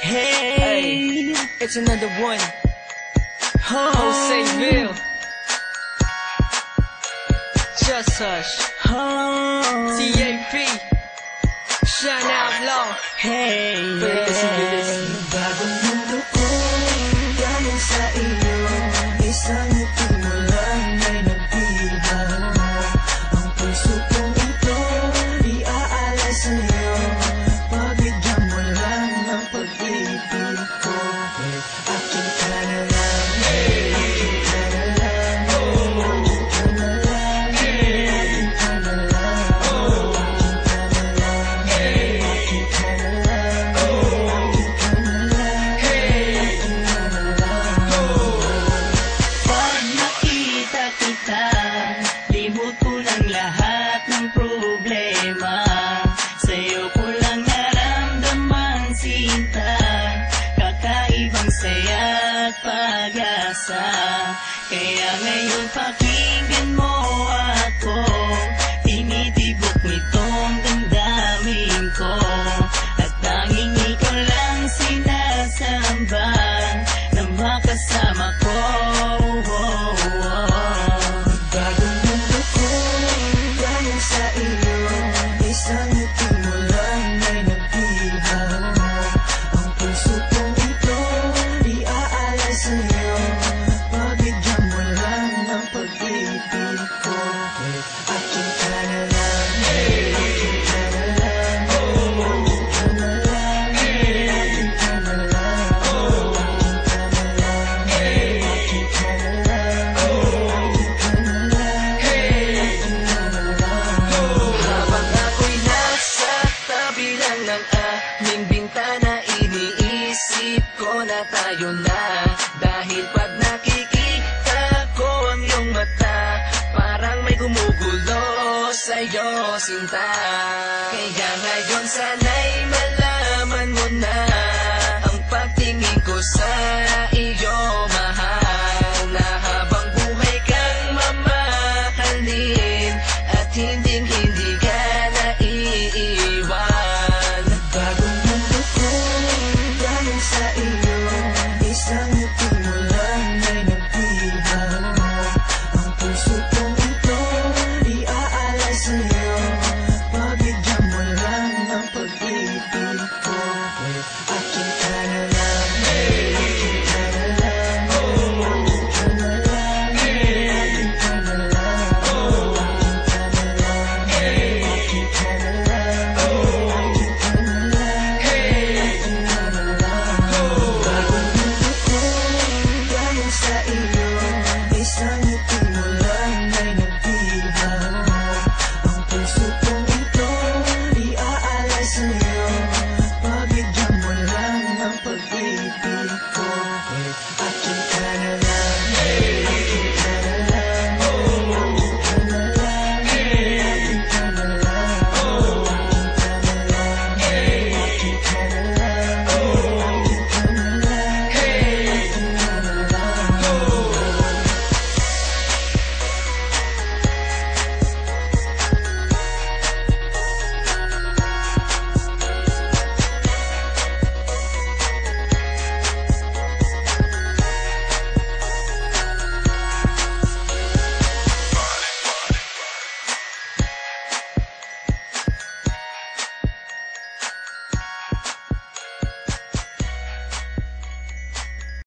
Hey, it's another one. Joseville. Just Hush. TAP. Shine Outlaw. Hey, Bagong mundo ko, galing sa iyo. Isang ngiti mo lang ay nagdihan. Ang puso kong ito, iaalay sa'yo. Pabigyan mo lang ng pag-ibig ko. Akin ka na lang, akin ka na lang, akin ka na lang, akin ka na lang, akin ka na lang, akin ka na lang. Pag nakita kita, limot ko ng lahat ng problema. Sa'yo ko lang naramdaman sinta, kakaibang saya at pag-asa. Kaya ngayon pakinggan mo ako, tinitibok nitong damdamin ko. At tanging ikaw lang sinasamba na makasama ko. Bagong mundo ko, galing sa iyo. Isang ngiti mo lang ay nagdihan. Ang puso kong ito, iaalay sa'yo. Pabigyan mo lang ng pag-ibig ko. Akin ka na lang, akin ka na lang, akin ka na lang, akin ka na lang, akin ka na lang, akin ka na lang, akin ka na lang, akin ka na lang. habang ako'y nasa tabi lang ng aming bintana, iniisip ko na tayo na. Dahil pag nakikita ko ang iyong mata, parang may gumugulo sa'yo, sinta. Kaya ngayon sana'y malaman mo na ang pagtingin ko sa